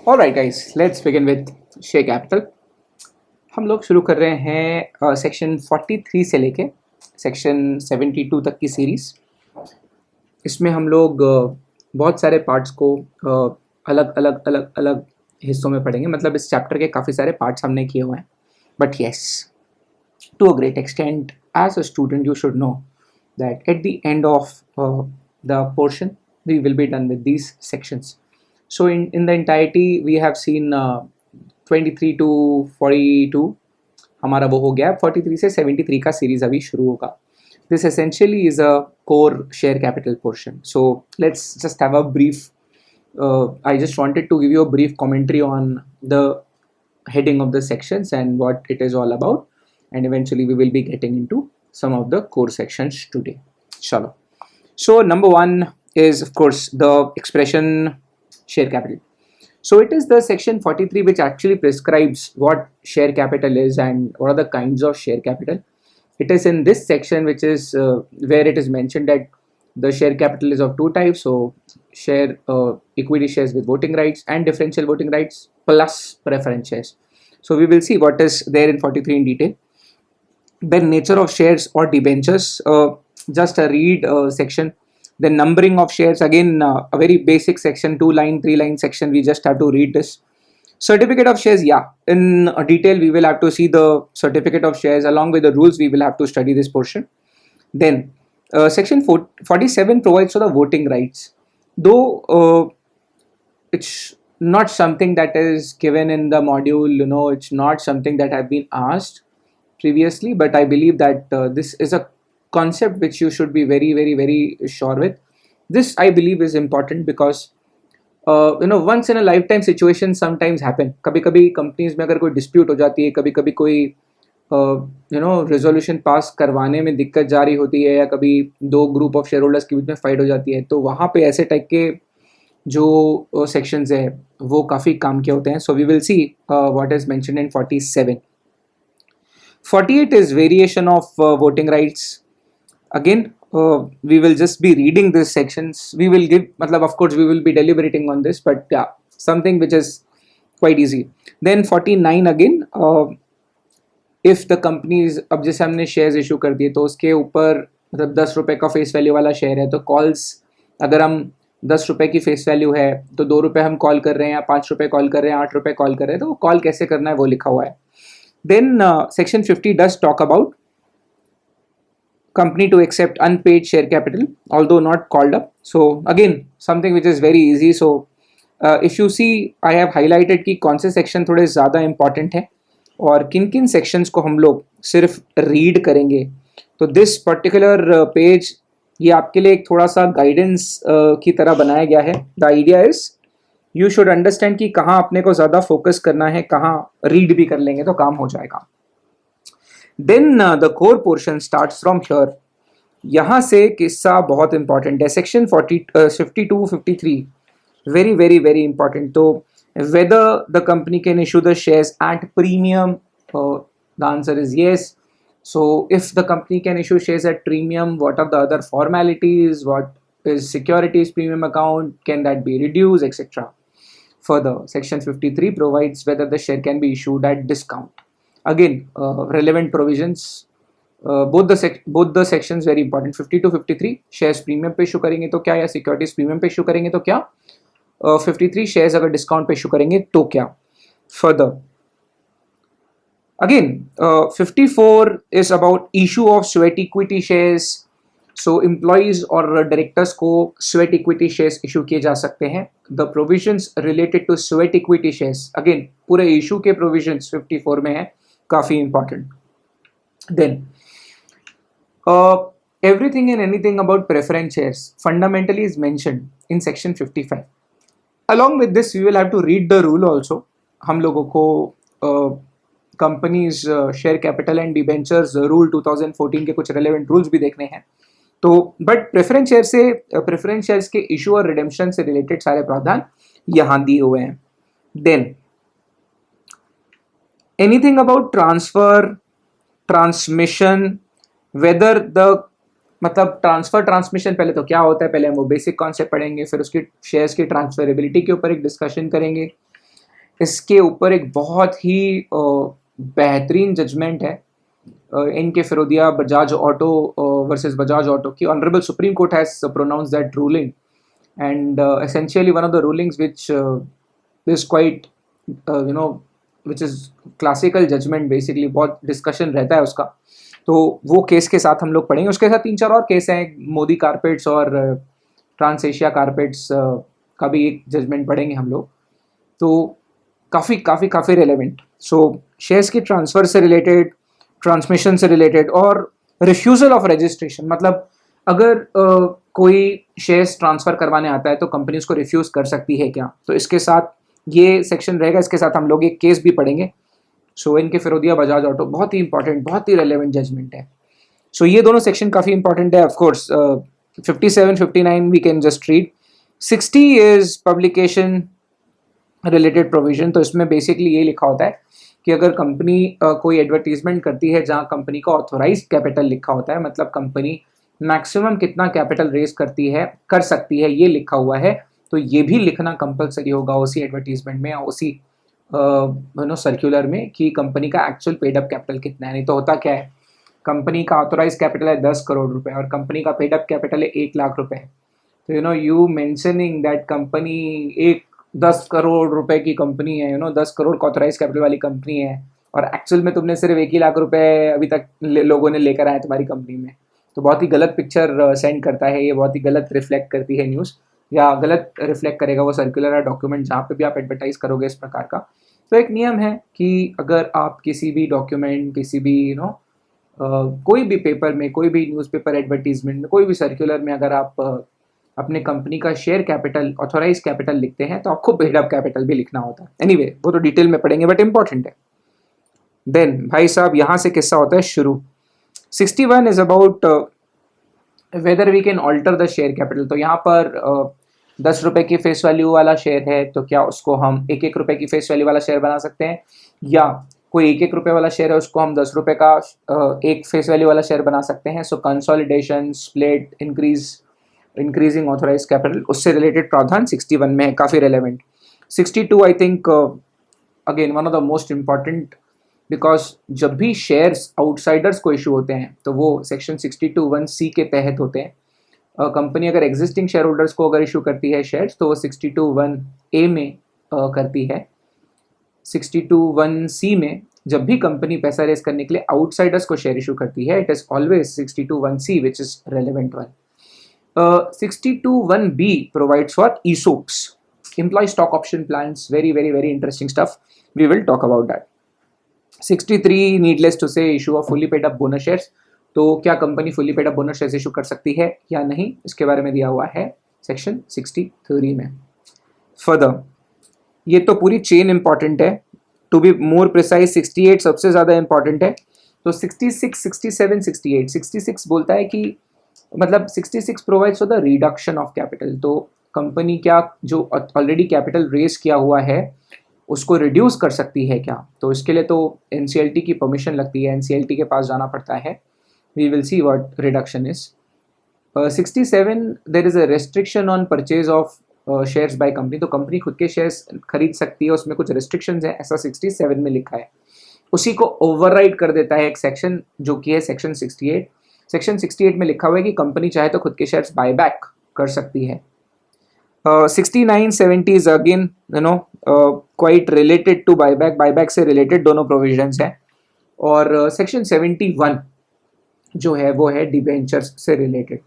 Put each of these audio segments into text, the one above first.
Alright guys, let's begin with share capital. हम लोग शुरू कर रहे हैं सेक्शन 43 से लेके सेक्शन 72 तक की सीरीज़. इसमें हम लोग बहुत सारे पार्ट्स को अलग अलग अलग अलग हिस्सों में पढ़ेंगे. मतलब इस चैप्टर के काफ़ी सारे पार्ट्स हमने किए हुए हैं. But yes, to a great extent as a student you should know that at the end of the portion we will be done with these sections. So in the entirety we have seen 23 to 42 हमारा वो हो गया. 43 से 73 का series अभी शुरू होगा. This essentially is a core share capital portion. So let's just have a brief I just wanted to give you a brief commentary on the heading of the sections and what it is all about, and eventually we will be getting into some of the core sections today. Chalo. So number one is of course the expression share capital. So it is the section 43 which actually prescribes what share capital is and what are the kinds of share capital. It is in this section which is where it is mentioned that the share capital is of two types. So share equity shares with voting rights and differential voting rights plus preference shares. So we will see what is there in 43 in detail. Then nature of shares or debentures, just a read section. Then numbering of shares, again a very basic section, 2-line 3-line section. We just have to read this. Certificate of shares, yeah, in detail we will have to see the certificate of shares along with the rules. We will have to study this portion. Then section 47 provides for the voting rights, though it's not something that is given in the module. It's not something that have been asked previously, but I believe that this is a concept which you should be very very very sure with. This I believe is important because once in a lifetime situation sometimes happen. कभी कभी companies में अगर कोई dispute हो जाती है, कभी कभी कोई रेजोल्यूशन पास करवाने में दिक्कत जारी होती है, या कभी दो ग्रुप ऑफ शेयर होल्डर्स के बीच में फाइट हो जाती है, तो वहाँ पे ऐसे टाइप के जो सेक्शंस है वो काफ़ी काम के होते हैं. So we will see what is mentioned in 47. 48 is variation of voting rights. Again, we will just be reading these sections. We will give, of course, we will be deliberating on this, but yeah, something which is quite easy. Then 49 again, if the companies, अब जैसे हमने shares issue कर दिए तो उसके ऊपर 10 रुपए का फेस वैल्यू वाला शेयर है, तो कॉल्स अगर हम 10 रुपए की फेस वैल्यू है तो 2 रुपए हम कॉल कर रहे हैं, या 5 रुपए कॉल कर रहे हैं, 8 रुपए कॉल कर रहे हैं, तो कॉल कैसे करना है वो लिखा हुआ है. Then section 50 does talk about company to accept unpaid share capital, although not called up. So again, something which is very easy. So if you see, I have highlighted कि कौन से section थोड़े ज़्यादा important है और किन किन sections को हम लोग सिर्फ read करेंगे. तो this particular page ये आपके लिए एक थोड़ा सा guidance की तरह बनाया गया है. The idea is you should understand कि कहाँ अपने को ज़्यादा फोकस करना है, कहाँ रीड भी कर लेंगे तो काम हो जाएगा. Then the core portion starts from here. यहाँ से किस्सा बहुत इंपॉर्टेंट है. Section 52 53 very very very important. तो whether the company can issue the shares at premium, the answer is yes. So if the company can issue shares at premium, what are the other formalities, what is securities premium account, can that be reduced, etc. Further, section 53 provides whether the share can be issued at discount. Again, relevant provisions, both the sections very important. 50 to 53 shares premium पे issue करेंगे तो क्या, या securities premium पे issue करेंगे तो क्या, 53 shares अगर discount पे issue करेंगे तो क्या. Further, again 54 is about issue of sweat equity shares. सो एम्प्लॉइज और डायरेक्टर्स को स्वेट इक्विटी शेयर्स इशू किए जा सकते हैं. The provisions related to sweat equity shares, again पूरे इशू के प्रोविजंस 54 में है, काफ़ी important. Then everything and anything about preference shares fundamentally is mentioned in section 55. Along with this we will have to read the rule also. हम लोगों को companies share capital and debentures rule 2014 के कुछ relevant rules भी देखने हैं. तो but preference shares के इशू और रिडेम्पशन से रिलेटेड सारे प्रावधान यहां दिए हुए हैं. Than anything about transfer, transmission, whether the transfer transmission पहले तो क्या होता है, पहले हम वो बेसिक कॉन्सेप्ट पढ़ेंगे, फिर उसकी शेयर्स की ट्रांसफरेबिलिटी के ऊपर एक डिस्कशन करेंगे. इसके ऊपर एक बहुत ही बेहतरीन जजमेंट है इनके Firodia Bajaj auto versus Bajaj auto की. Honourable supreme court has pronounce that ruling, and essentially one of the rulings which is quite which is classical judgment basically. बहुत डिस्कशन रहता है उसका, तो वो केस के साथ हम लोग पढ़ेंगे. उसके साथ 3-4 और केस हैं, मोदी कारपेट्स और ट्रांस एशिया कारपेट्स का भी एक जजमेंट पढ़ेंगे हम लोग. तो काफ़ी काफ़ी काफ़ी रेलेवेंट. सो शेयर्स की ट्रांसफ़र से रिलेटेड, ट्रांसमिशन से रिलेटेड और रिफ्यूज़ल ऑफ रजिस्ट्रेशन. मतलब अगर कोई शेयर्स ट्रांसफ़र करवाने आता है तो कंपनी उसको रिफ्यूज़ कर सकती है क्या, तो इसके साथ ये सेक्शन रहेगा. इसके साथ हम लोग एक केस भी पढ़ेंगे. सो इनके फिरोदिया बजाज ऑटो बहुत ही इंपॉर्टेंट, बहुत ही रेलेवेंट जजमेंट है. सो ये दोनों सेक्शन काफ़ी इंपॉर्टेंट है. Of course 57-59 we can just read. 60 is publication related provision. तो इसमें बेसिकली ये लिखा होता है कि अगर कंपनी कोई एडवर्टीजमेंट करती है जहाँ कंपनी का ऑथोराइज कैपिटल लिखा होता है, मतलब कंपनी मैक्सिमम कितना कैपिटल रेज कर सकती है ये लिखा हुआ है, तो ये भी लिखना कंपलसरी होगा उसी एडवर्टीजमेंट में या उसी सर्क्यूलर में कि कंपनी का एक्चुअल पेड अप कैपिटल कितना है. नहीं तो होता क्या है, कंपनी का ऑथोराइज कैपिटल है 10 करोड़ रुपए और कंपनी का पेड अप कैपिटल है 1 लाख रुपए. तो यू मेंशनिंग दैट कंपनी एक 10 करोड़ रुपए की कंपनी है, 10 करोड़ का ऑथोराइज कैपिटल वाली कंपनी है, और एक्चुअल में तुमने सिर्फ 1 ही लाख रुपए अभी तक लोगों ने लेकर आए तुम्हारी कंपनी में, तो बहुत ही गलत पिक्चर सेंड करता है ये. बहुत ही गलत रिफ्लेक्ट करती है न्यूज़, या गलत रिफ्लेक्ट करेगा वो सर्कुलर या डॉक्यूमेंट जहाँ पे भी आप एडवर्टाइज करोगे इस प्रकार का. तो एक नियम है कि अगर आप किसी भी डॉक्यूमेंट, किसी भी कोई भी पेपर में, कोई भी न्यूज़पेपर एडवर्टीजमेंट में, कोई भी सर्कुलर में अगर आप अपने कंपनी का शेयर कैपिटल, ऑथोराइज कैपिटल लिखते हैं तो आपको पेड अप कैपिटल भी लिखना होता है. एनीवे वो तो डिटेल में पढ़ेंगे, बट इंपॉर्टेंट है. देन भाई साहब यहाँ से किस्सा होता है शुरू. 61 is about whether we can alter the share capital. तो यहाँ पर 10 रुपए की फेस वैल्यू वाला शेयर है, तो क्या उसको हम 1-1 रुपए की फेस वैल्यू वाला शेयर बना सकते हैं, या कोई 1-1 रुपए वाला शेयर है उसको हम 10 रुपए का एक फेस वैल्यू वाला शेयर बना सकते हैं. So consolidation, split, increasing authorise capital, उससे रिलेटेड प्रावधान 61 में है, काफ़ी relevant. 62 I think again one of the most important, because जब भी शेयर्स आउटसाइडर्स को इशू होते हैं तो वो सेक्शन 62(1)(c) के तहत होते हैं. कंपनी अगर एग्जिस्टिंग शेयर होल्डर्स को अगर इशू करती है शेयर्स तो वो 62(1)(a) में करती है. 62(1)(c) में जब भी कंपनी पैसा रेस करने के लिए आउटसाइडर्स को शेयर इशू करती है, it is always 62(1)(c) which is relevant one. 62(1)(b) provides for ESOPs, employee stock option plans. Very very very interesting stuff. We will talk about that. 63 needless to say, issue of fully paid up bonus shares. तो क्या company fully paid up bonus shares issue कर सकती है या नहीं, इसके बारे में दिया हुआ है सेक्शन 63 में. फर्दर ये तो पूरी चेन इंपॉर्टेंट है. टू बी मोर प्रिसाइज 68 सबसे ज़्यादा इंपॉर्टेंट है. तो 66, 67, 68. 66 बोलता है कि मतलब 66 provides for the reduction of capital. तो कंपनी क्या जो ऑलरेडी कैपिटल रेज किया हुआ है उसको रिड्यूस कर सकती है क्या, तो इसके लिए तो NCLT की परमिशन लगती है, NCLT के पास जाना पड़ता है. We will see what reduction is. 67 there is a restriction on purchase of shares by company. तो कंपनी खुद के शेयर्स खरीद सकती है, उसमें कुछ रेस्ट्रिक्शंस हैं, ऐसा 67 में लिखा है. उसी को ओवरराइड कर देता है एक सेक्शन जो कि है सेक्शन 68. सेक्शन 68 में लिखा हुआ है कि कंपनी चाहे तो खुद के शेयर्स बायबैक कर सकती है. 69, 70 is again quite related to buyback. Buyback से रिलेटेड दोनों प्रोविजंस हैं. और सेक्शन 71 जो है वो है डिबेंचर्स से रिलेटेड.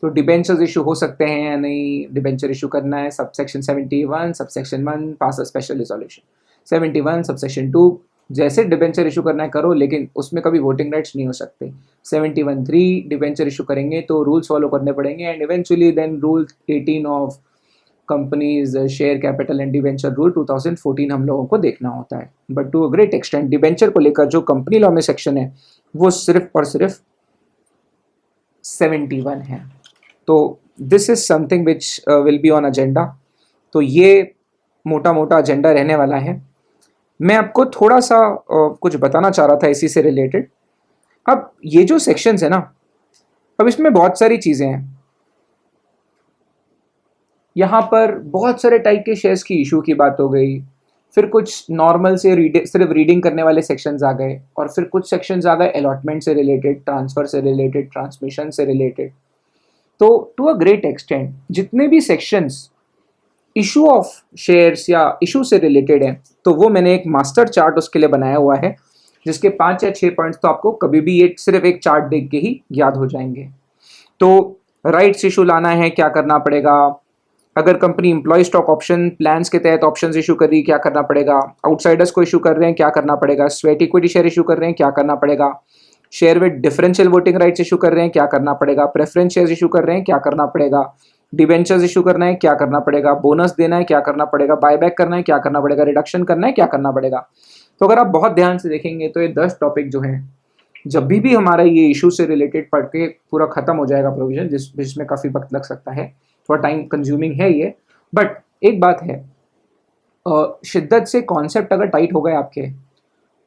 तो डिबेंचर्स इशू हो सकते हैं या नहीं, डिबेंचर इशू करना है. Subsection 71 subsection 1 pass a special resolution. 71 subsection 2 जैसे डिबेंचर इशू करना है करो, लेकिन उसमें कभी वोटिंग राइट्स नहीं हो सकते. 71(3) डिबेंचर इशू करेंगे तो रूल्स फॉलो करने पड़ेंगे. And eventually then rule 18 of companies share capital and debenture rule 2014 हम लोगों को देखना होता है. But to a great extent debenture को लेकर जो कंपनी लॉ में सेक्शन है वो सिर्फ और सिर्फ 71 है. तो this is something which will be on agenda. तो ये मोटा मोटा एजेंडा रहने वाला है. मैं आपको थोड़ा सा कुछ बताना चाह रहा था इसी से रिलेटेड. अब ये जो सेक्शंस है ना, अब इसमें बहुत सारी चीज़ें हैं. यहाँ पर बहुत सारे टाइप के शेयर्स की इशू की बात हो गई, फिर कुछ नॉर्मल से सिर्फ रीडिंग करने वाले सेक्शंस आ गए, और फिर कुछ सेक्शंस आ गए अलॉटमेंट से रिलेटेड, ट्रांसफ़र से रिलेटेड, ट्रांसमिशन से रिलेटेड। तो टू अ ग्रेट एक्सटेंट जितने भी सेक्शंस इशू ऑफ शेयर्स या इशू से रिलेटेड है, तो वो मैंने एक मास्टर चार्ट उसके लिए बनाया हुआ है, जिसके 5 या 6 पॉइंट्स तो आपको कभी भी ये सिर्फ एक चार्ट देख के ही याद हो जाएंगे। तो राइट्स इशू लाना है, क्या करना पड़ेगा? अगर company employ stock option plans के तहत ऑप्शंस इशू कर रही है, क्या करना पड़ेगा? आउटसाइडर्स को इशू कर रहे हैं, क्या करना पड़ेगा? स्वेट इक्विटी शेयर इशू कर रहे हैं, क्या करना पड़ेगा? Share with differential voting rights issue कर रहे हैं, क्या करना पड़ेगा? प्रेफरेंस शेयर्स इशू कर रहे हैं, क्या करना पड़ेगा? डिबेंचर्स इशू करना है, क्या करना पड़ेगा? बोनस देना है, क्या करना पड़ेगा? बायबैक करना है, क्या करना पड़ेगा? रिडक्शन करना है, क्या करना पड़ेगा? तो अगर आप बहुत ध्यान से देखेंगे तो ये 10 टॉपिक जो हैं, जब भी हमारा ये इशू से रिलेटेड पढ़ के पूरा खत्म हो जाएगा प्रोविजन, जिसमें काफ़ी वक्त लग सकता है, थोड़ा टाइम कंज्यूमिंग है ये, बट एक बात है, शिद्दत से कॉन्सेप्ट अगर टाइट हो गए आपके,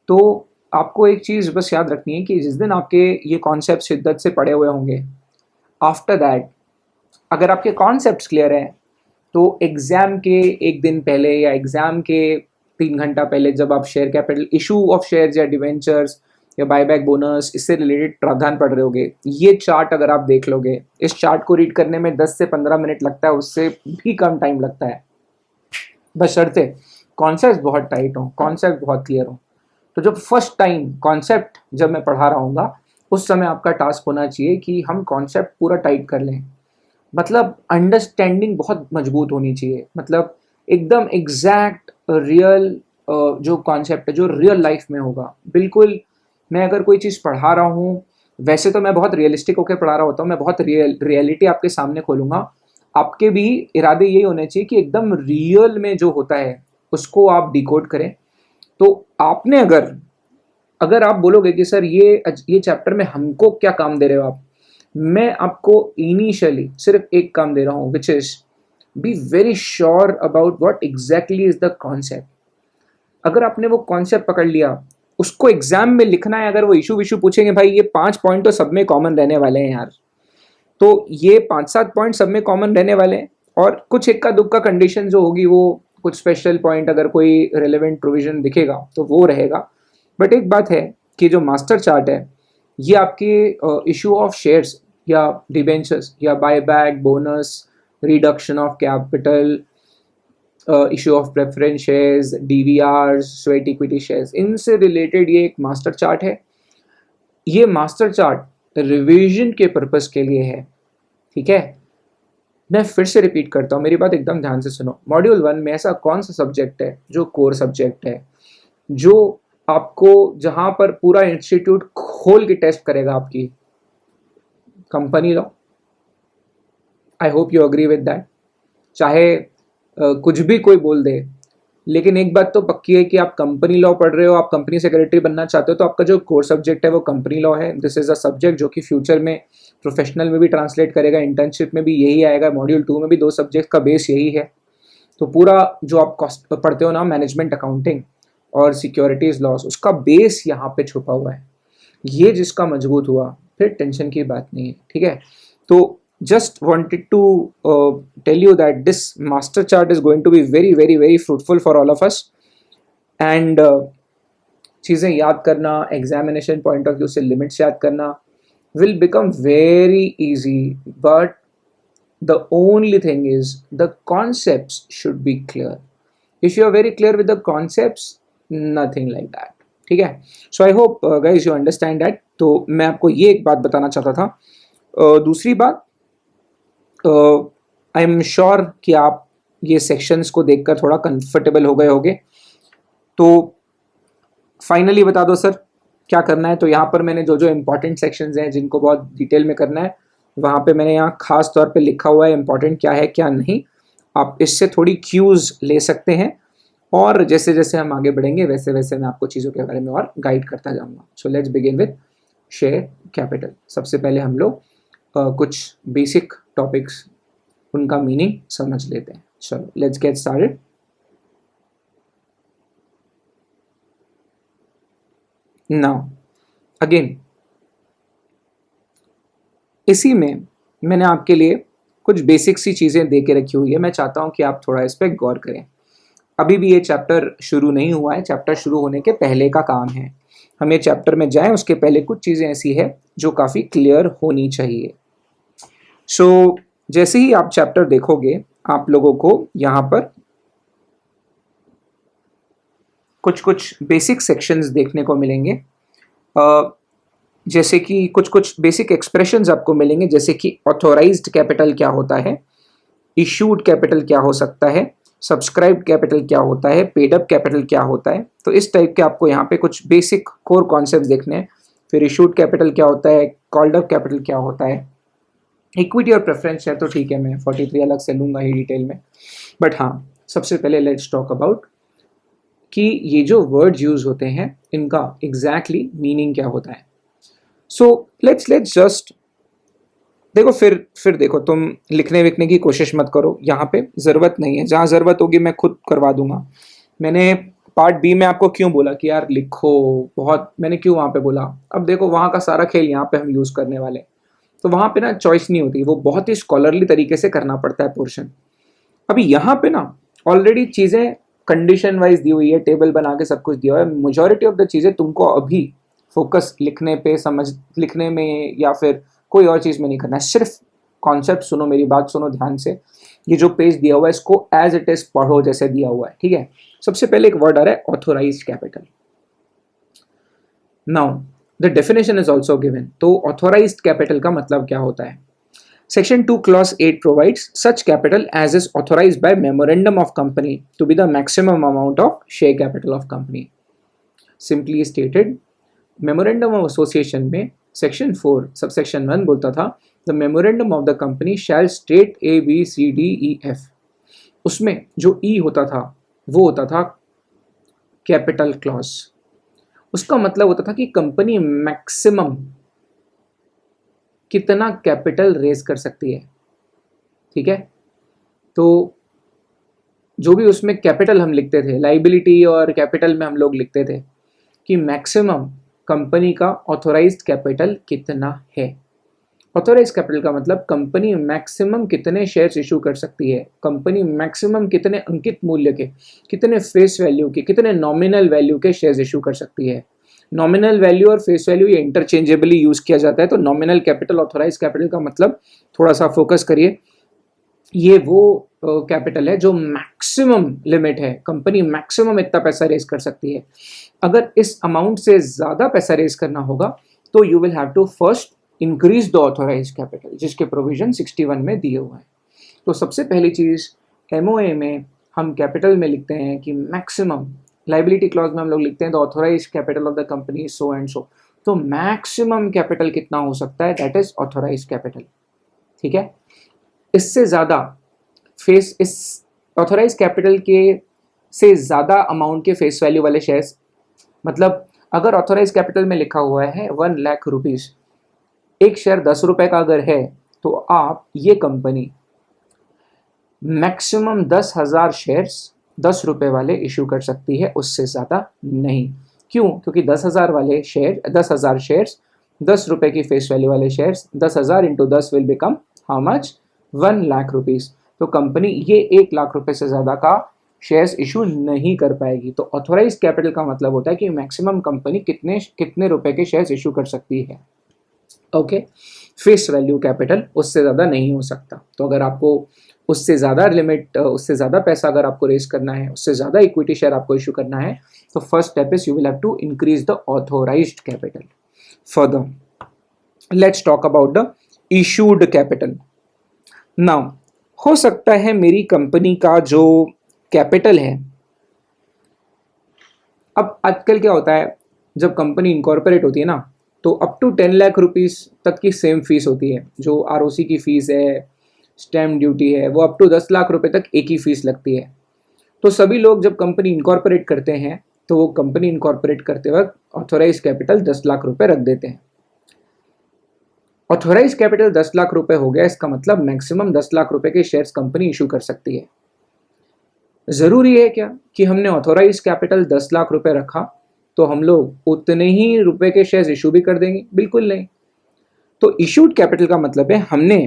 तो आपको एक चीज़ बस याद रखनी है कि जिस दिन आपके ये कॉन्सेप्ट शिद्दत से पढ़े हुए होंगे, आफ्टर दैट अगर आपके कॉन्सेप्ट्स क्लियर हैं, तो एग्ज़ाम के एक दिन पहले या एग्ज़ाम के 3 घंटा पहले जब आप share capital, issue of shares या डिवेंचर्स या बायबैक, बोनस, इससे रिलेटेड प्रावधान पढ़ रहे होगे, ये चार्ट अगर आप देख लोगे, इस चार्ट को रीड करने में 10 से 15 मिनट लगता है, उससे भी कम टाइम लगता है, बशर्ते कॉन्सेप्ट बहुत टाइट हो, कॉन्सेप्ट बहुत क्लियर हो। तो जब फर्स्ट टाइम कॉन्सेप्ट जब मैं पढ़ा रहा हूँगा, उस समय आपका टास्क होना चाहिए कि हम कॉन्सेप्ट पूरा टाइट कर लें, मतलब अंडरस्टैंडिंग बहुत मजबूत होनी चाहिए, मतलब एकदम एग्जैक्ट रियल जो कॉन्सेप्ट है, जो रियल लाइफ में होगा। बिल्कुल मैं अगर कोई चीज़ पढ़ा रहा हूँ, वैसे तो मैं बहुत रियलिस्टिक होकर पढ़ा रहा होता हूँ, मैं बहुत रियलिटी आपके सामने खोलूँगा। आपके भी इरादे यही होने चाहिए कि एकदम रियल में जो होता है उसको आप डिकोड करें। तो आपने अगर अगर आप बोलोगे कि सर ये चैप्टर में हमको क्या काम दे रहे हो आप, मैं आपको इनिशियली सिर्फ एक काम दे रहा हूँ, which is be very sure about what exactly is the concept. अगर आपने वो कॉन्सेप्ट पकड़ लिया, उसको एग्जाम में लिखना है, अगर वो इशू विशू पूछेंगे, भाई ये 5 पॉइंट तो सब में कॉमन रहने वाले हैं यार, तो ये 5-7 पॉइंट सब में कॉमन रहने वाले हैं, और कुछ इक्का दुक्का कंडीशन जो होगी, वो कुछ स्पेशल पॉइंट अगर कोई रिलेवेंट प्रोविजन दिखेगा तो वो रहेगा। बट एक बात है कि जो मास्टर चार्ट है, ये आपके इशू ऑफ शेयर्स या डिबेंचर्स या buyback, bonus, reduction of capital, issue of preference shares, DVR, sweat equity shares, इनसे रिलेटेड ये एक मास्टर चार्ट है। ये मास्टर चार्ट रिवीजन के पर्पस के लिए है, ठीक है? मैं फिर से रिपीट करता हूँ, मेरी बात एकदम ध्यान से सुनो। मॉड्यूल 1 में ऐसा कौन सा सब्जेक्ट है जो कोर सब्जेक्ट है, जो आपको जहां पर पूरा इंस्टीट्यूट खोल के टेस्ट करेगा? आपकी company law. I hope you agree with that. चाहे कुछ भी कोई बोल दे, लेकिन एक बात तो पक्की है कि आप कंपनी लॉ पढ़ रहे हो, आप कंपनी सेक्रेटरी बनना चाहते हो, तो आपका जो कोर सब्जेक्ट है वो कंपनी लॉ है। दिस इज अ सब्जेक्ट जो कि फ्यूचर में प्रोफेशनल में भी ट्रांसलेट करेगा, इंटर्नशिप में भी यही आएगा, मॉड्यूल 2 में भी 2 सब्जेक्ट का बेस यही है। तो पूरा जो आप कॉस्ट पढ़ते हो ना, मैनेजमेंट अकाउंटिंग और सिक्योरिटीज लॉस, उसका बेस यहाँ पे छुपा हुआ है। ये जिसका मजबूत हुआ, फिर टेंशन की बात नहीं है, ठीक है? तो just wanted to tell you that this master chart is going to be very very very fruitful for all of us, and चीज़ें याद करना, एग्जामिनेशन पॉइंट ऑफ व्यू से लिमिट्स याद करना will become very easy, but the only thing is the concepts should be clear. If you are very clear with the concepts, nothing like that, ठीक है? So I hope guys you understand that. तो मैं आपको ये एक बात बताना चाहता था। दूसरी बात, आई एम श्योर कि आप ये सेक्शंस को देखकर थोड़ा कंफर्टेबल हो गए होंगे। तो फाइनली बता दो सर क्या करना है। तो यहाँ पर मैंने जो जो इम्पोर्टेंट सेक्शंस हैं जिनको बहुत डिटेल में करना है, वहाँ पे मैंने यहाँ खास तौर पे लिखा हुआ है इम्पोर्टेंट क्या है क्या नहीं। आप इससे थोड़ी क्यूज ले सकते हैं, और जैसे जैसे हम आगे बढ़ेंगे वैसे वैसे मैं आपको चीज़ों के बारे में और गाइड करता जाऊँगा। So let's begin with share capital. सबसे पहले हम लोग कुछ बेसिक टॉपिक्स, उनका मीनिंग समझ लेते हैं। चलो let's get started. Now again, इसी में मैंने आपके लिए कुछ बेसिक सी चीज़ें दे के रखी हुई है, मैं चाहता हूं कि आप थोड़ा इस पर गौर करें। अभी भी ये चैप्टर शुरू नहीं हुआ है, चैप्टर शुरू होने के पहले का काम है। हम ये चैप्टर में जाएं उसके पहले कुछ चीज़ें ऐसी है जो काफ़ी क्लियर होनी चाहिए। सो जैसे ही आप चैप्टर देखोगे आप लोगों को यहाँ पर कुछ कुछ बेसिक सेक्शंस देखने को मिलेंगे, जैसे कि कुछ बेसिक एक्सप्रेशंस आपको मिलेंगे, जैसे कि ऑथोराइज्ड कैपिटल क्या होता है, इशूड कैपिटल क्या हो सकता है, सब्सक्राइब्ड कैपिटल क्या होता है, पेड अप कैपिटल क्या होता है। तो इस टाइप के आपको यहाँ पे कुछ बेसिक कोर कॉन्सेप्ट्स देखने हैं। फिर इशूड कैपिटल क्या होता है, कॉल्ड अप कैपिटल क्या होता है, इक्विटी और प्रेफरेंस शेयर तो ठीक है मैं 43 अलग से लूँगा ही डिटेल में, बट हाँ सबसे पहले लेट्स टॉक अबाउट कि ये जो वर्ड्स यूज होते हैं इनका एग्जैक्टली मीनिंग क्या होता है। सो लेट्स जस्ट देखो, फिर देखो, तुम लिखने विखने की कोशिश मत करो, यहाँ पे ज़रूरत नहीं है, जहाँ ज़रूरत होगी मैं खुद करवा दूंगा। मैंने पार्ट बी में आपको क्यों बोला कि यार लिखो, बहुत मैंने क्यों वहाँ पे बोला, अब देखो वहाँ का सारा खेल यहाँ पे हम यूज़ करने वाले, तो वहाँ पे ना चॉइस नहीं होती, वो बहुत ही स्कॉलरली तरीके से करना पड़ता है पोर्शन। अभी यहाँ पे ना ऑलरेडी चीज़ें कंडीशन वाइज दी हुई है, टेबल बना के सब कुछ दिया हुआ है, मेजॉरिटी ऑफ द चीज़ें तुमको अभी फोकस लिखने पे, लिखने में या फिर कोई और चीज़ में नहीं करना है, सिर्फ कॉन्सेप्ट सुनो, मेरी बात सुनो ध्यान से। ये जो पेज दिया हुआ है इसको एज इट इज पढ़ो जैसे दिया हुआ है, ठीक है। सबसे पहले एक वर्ड आ रहा है authorised capital. Now the definition is also given. तो ऑथोराइज्ड कैपिटल का मतलब क्या होता है? Section 2 Clause 8 provides such capital as is authorized by memorandum of company to be the maximum amount of share capital of company. Simply stated, memorandum of association में Section 4 subsection 1 बोलता था the memorandum of the company shall state A B C D E F। उसमें जो E होता था वो होता था कैपिटल क्लॉज। उसका मतलब होता था कि कंपनी मैक्सिमम कितना कैपिटल रेज कर सकती है, ठीक है। तो जो भी उसमें कैपिटल हम लिखते थे, लाइबिलिटी और कैपिटल में हम लोग लिखते थे कि मैक्सिमम कंपनी का ऑथोराइज्ड कैपिटल कितना है। ऑथोराइज्ड कैपिटल का मतलब कंपनी मैक्सिमम कितने शेयर्स इशू कर सकती है, कंपनी मैक्सिमम कितने अंकित मूल्य के, कितने फेस वैल्यू के, कितने नॉमिनल वैल्यू के शेयर्स इशू कर सकती है। नॉमिनल वैल्यू और फेस वैल्यू ये इंटरचेंजेबली यूज किया जाता है। तो नॉमिनल कैपिटल, ऑथोराइज कैपिटल का मतलब, थोड़ा सा फोकस करिए, ये वो कैपिटल है जो मैक्सिमम लिमिट है, कंपनी मैक्सिमम इतना पैसा रेज कर सकती है। अगर इस अमाउंट से ज्यादा पैसा रेज करना होगा तो you will have to first increase the authorise capital, जिसके प्रोविजन 61 में दिए हुए हैं। तो सबसे पहली चीज एमओए में हम कैपिटल में लिखते हैं कि मैक्सिमम, लाइबिलिटी क्लॉज में हम लोग लिखते हैं the authorise capital of the company so and so. तो मैक्सिमम कैपिटल कितना हो सकता है, दैट इज ऑथोराइज कैपिटल, ठीक है। इससे ज़्यादा इस ऑथोराइज कैपिटल के से ज़्यादा अमाउंट के फेस वैल्यू वाले शेयर्स, मतलब अगर ऑथोराइज कैपिटल में लिखा हुआ है 1 लाख रुपीज़, एक शेयर 10 रुपये का अगर है तो आप ये कंपनी मैक्सिमम 10,000 शेयर्स 10 रुपये वाले इशू कर सकती है, उससे ज़्यादा नहीं। क्यों? क्योंकि 10,000 शेयर्स 10 रुपये की फेस वैल्यू वाले shares, 10,000 into 10 will become how much, 1 lakh rupees. तो कंपनी ये 1 लाख रुपए से ज़्यादा का शेयर्स इशू नहीं कर पाएगी। तो ऑथोराइज कैपिटल का मतलब होता है कि मैक्सिमम कंपनी कितने रुपए के शेयर्स इशू कर सकती है, ओके। फेस वैल्यू कैपिटल उससे ज़्यादा नहीं हो सकता। तो अगर आपको उससे ज़्यादा लिमिट, उससे ज़्यादा पैसा अगर आपको रेस करना है, उससे ज़्यादा इक्विटी शेयर आपको इशू करना है, तो first step is you will have to increase the authorised capital. Further let's talk about the issued capital. Now हो सकता है मेरी कंपनी का जो कैपिटल है, अब आजकल क्या होता है जब कंपनी इनकॉर्पोरेट होती है ना, तो अप टू 10 लाख रुपीस तक की सेम फीस होती है। जो आरओसी की फीस है, स्टैम्प ड्यूटी है, वो अप टू 10 लाख रुपए तक एक ही फीस लगती है। तो सभी लोग जब कंपनी इनकॉर्पोरेट करते हैं तो वो कंपनी इनकॉर्पोरेट करते वक्त ऑथोराइज कैपिटल 10 लाख रुपए रख देते हैं। ऑथोराइज कैपिटल 10 लाख रुपए हो गया, इसका मतलब मैक्सिमम 10 लाख रुपए के शेयर्स कंपनी इशू कर सकती है। जरूरी है क्या कि हमने ऑथोराइज कैपिटल 10 लाख रुपए रखा तो हम लोग उतने ही रुपए के शेयर्स इशू भी कर देंगे? बिल्कुल नहीं। तो इशूड कैपिटल का मतलब है हमने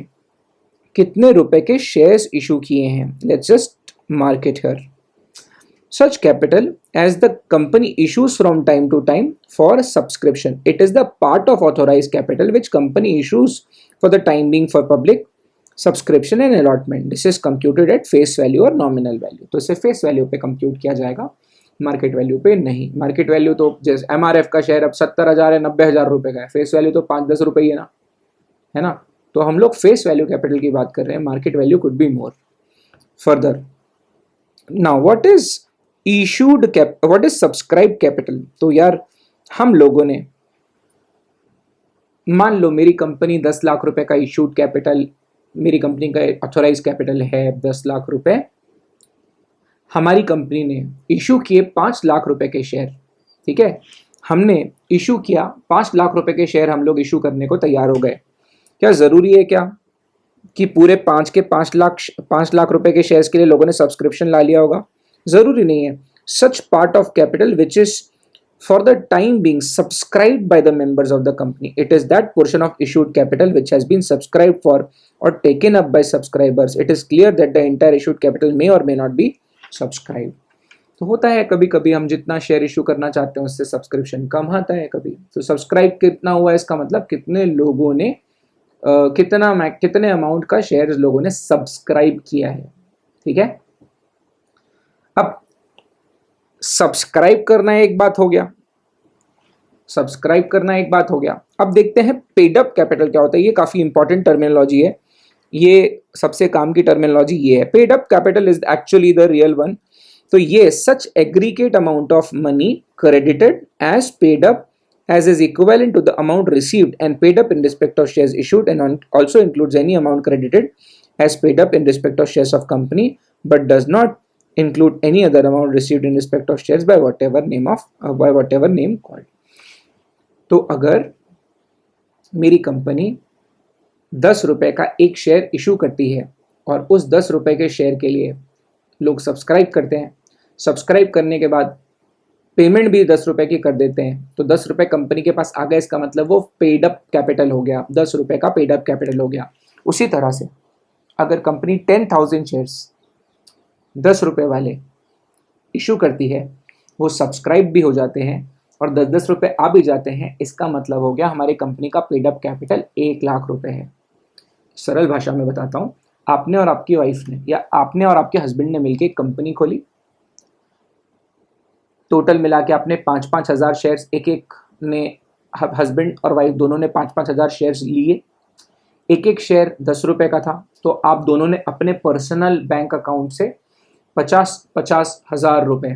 कितने रुपए के शेयर्स इशू किए हैं। Let's just mark it here. such capital as the company issues from time to time for subscription. It is the part of authorized capital which company issues for the time being for public subscription and allotment. This is computed at face value और nominal value. तो इसे face value पे compute किया जाएगा, market value पे नहीं. Market value तो जैसे MRF का शेयर अब 70,000 है, 90,000 रुपये का है, फेस वैल्यू तो 5-10 रुपये ही है ना. तो हम लोग फेस वैल्यू कैपिटल की बात कर रहे हैं. Market value could be more. Further now what is issued what is subscribe capital. तो यार हम लोगों ने मान लो मेरी कंपनी 10 लाख रुपए का इशूड कैपिटल, मेरी कंपनी का ऑथोराइज कैपिटल है 10 लाख रुपए. हमारी कंपनी ने इशू किए 5 लाख रुपए के शेयर. ठीक है, हमने इशू किया 5 लाख रुपए के शेयर, हम लोग इशू करने को तैयार हो गए. क्या ज़रूरी है क्या कि पूरे 5 लाख रुपए के शेयर्स के लिए लोगों ने सब्सक्रिप्शन ला लिया होगा? ज़रूरी नहीं है. Such part of capital which is for the time being subscribed by the members of the company, it is that portion of issued capital which has been subscribed for or taken up by subscribers. It is clear that the entire issued capital may or may not be subscribe. तो होता है कभी कभी हम जितना share issue करना चाहते हैं उससे सब्सक्रिप्शन कम आता है कभी. तो सब्सक्राइब कितना हुआ इसका मतलब कितने लोगों ने कितने अमाउंट का शेयर लोगों ने सब्सक्राइब किया है. ठीक है, अब सब्सक्राइब करना एक बात हो गया, सब्सक्राइब करना एक बात हो गया. अब देखते हैं पेड अप कैपिटल क्या होता है. ये काफी इंपॉर्टेंट टर्मिनोलॉजी है, ये सबसे काम की टर्मिनोलॉजी ये है. Paid up capital is actually the real one. तो ये such aggregate amount of money credited as paid up as is equivalent to the amount received and paid up in respect of shares issued, and also includes any amount credited as paid up in respect of shares of company but does not include any other amount received in respect of shares by whatever name called. तो अगर मेरी company 10 रुपए का एक share issue करती है और उस 10 रुपए के शेयर के लिए लोग सब्सक्राइब करते हैं, सब्सक्राइब करने के बाद पेमेंट भी 10 रुपए की कर देते हैं, तो 10 रुपए कंपनी के पास आ गए. इसका मतलब वो पेड अप कैपिटल हो गया, 10 रुपए का पेड अप कैपिटल हो गया. उसी तरह से अगर कंपनी 10,000 शेयर्स 10 रुपए वाले इशू करती है, वो सब्सक्राइब भी हो जाते हैं और 10-10 रुपए आ भी जाते हैं, इसका मतलब हो गया हमारी कंपनी का पेड अप कैपिटल 1 लाख रुपए है. सरल भाषा में बताता हूँ, आपने और आपकी वाइफ ने या आपने और आपके हस्बैंड ने मिलकर एक कंपनी खोली. टोटल मिला के आपने 5-5 हज़ार शेयर्स, एक ने हस्बैंड और वाइफ दोनों ने 5-5 हज़ार शेयर्स लिए. एक शेयर 10 रुपए का था, तो आप दोनों ने अपने पर्सनल बैंक अकाउंट से 50-50 हज़ार रुपये,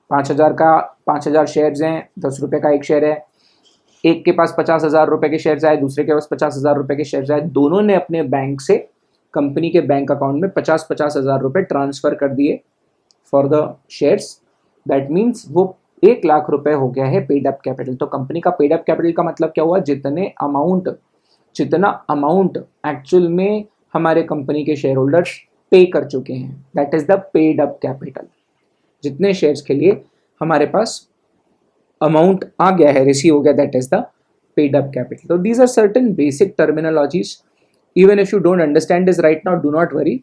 5,000 शेयर्स हैं, 10 रुपए का एक शेयर है. एक के पास 50,000 रुपये के शेयर्स आए, दूसरे के पास 50,000 रुपये के शेयर्स आए. दोनों ने अपने बैंक से कंपनी के बैंक अकाउंट में 50-50 हज़ार रुपये ट्रांसफ़र कर दिए for the shares. That means वो 1 लाख रुपए हो गया है पेड अप कैपिटल. तो कंपनी का पेड अप कैपिटल का मतलब क्या हुआ? जितना अमाउंट एक्चुअल में हमारे कंपनी के शेयर होल्डर्स पे कर चुके हैं, that is the paid up capital. जितने शेयर्स के लिए हमारे पास अमाउंट आ गया है, रिसीव हो गया, that is the paid up capital. तो these are certain basic terminologies. Even if you don't understand this right now, do not worry.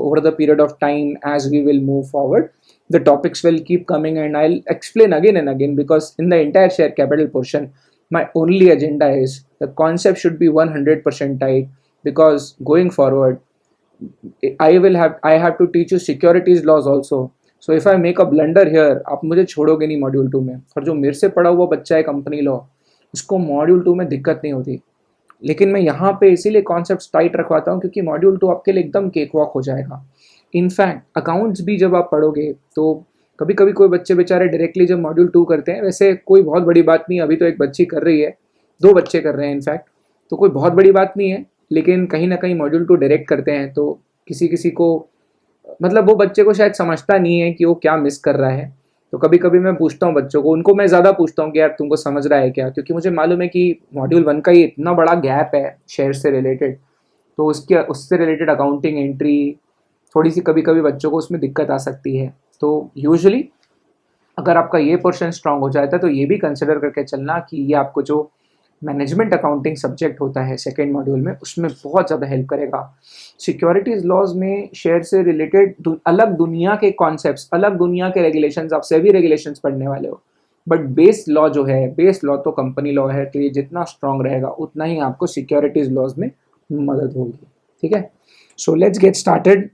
Over the period of time, as we will move forward, the topics will keep coming and I'll explain again and again, because in the entire share capital portion, my only agenda is the concept should be 100% tight, because going forward, I have to teach you securities laws also. So if I make a blunder here, आप मुझे छोड़ोगे नहीं module 2 में. और जो मेरे से पढ़ा हुआ बच्चा है कंपनी लॉ, उसको मॉड्यूल 2 में दिक्कत नहीं होती. लेकिन मैं यहाँ पे इसीलिए कॉन्सेप्ट्स टाइट रखवाता हूँ क्योंकि मॉड्यूल 2 आपके लिए एकदम केक वॉक हो जाएगा. इनफैक्ट अकाउंट्स भी जब आप पढ़ोगे तो कभी कभी कोई बच्चे बेचारे डायरेक्टली जब मॉड्यूल 2 करते हैं, वैसे कोई बहुत बड़ी बात नहीं, अभी तो एक बच्ची कर रही है, 2 बच्चे कर रहे हैं इनफैक्ट, तो कोई बहुत बड़ी बात नहीं है. लेकिन कहीं ना कहीं मॉड्यूल 2 डायरेक्ट करते हैं तो किसी को मतलब वो बच्चे को शायद समझता नहीं है कि वो क्या मिस कर रहा है. तो कभी कभी मैं पूछता हूँ बच्चों को, उनको मैं ज़्यादा पूछता हूँ कि यार तुमको समझ रहा है क्या, क्योंकि मुझे मालूम है कि मॉड्यूल 1 का ही इतना बड़ा गैप है शेयर से रिलेटेड, तो उससे रिलेटेड अकाउंटिंग एंट्री थोड़ी सी कभी कभी बच्चों को उसमें दिक्कत आ सकती है. तो यूजुअली अगर आपका ये पोर्शन स्ट्रांग हो जाता है तो ये भी कंसिडर करके चलना कि ये आपको जो मैनेजमेंट अकाउंटिंग सब्जेक्ट होता है सेकेंड मॉड्यूल में, उसमें बहुत ज़्यादा हेल्प करेगा। सिक्योरिटीज़ लॉज में शेयर से रिलेटेड अलग दुनिया के कॉन्सेप्ट्स, अलग दुनिया के रेगुलेशंस, आप सेबी रेगुलेशंस पढ़ने वाले हो, बट बेस लॉ जो है, बेस लॉ तो कंपनी लॉ है, तो ये जितना स्ट्रांग रहेगा उतना ही आपको सिक्योरिटीज़ लॉज में मदद होगी। ठीक है, सो लेट्स गेट स्टार्टेड।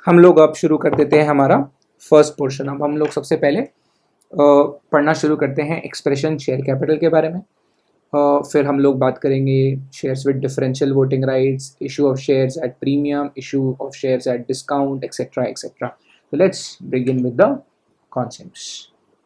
हम लोग अब शुरू कर देते हैं हमारा फर्स्ट पोर्शन। अब हम लोग सबसे पहले पढ़ना शुरू करते हैं एक्सप्रेशन शेयर कैपिटल के बारे में। फिर हम लोग बात करेंगे shares with differential voting rights, issue of shares at premium, issue of shares at discount, etcetera etcetera. So let's begin with the concepts.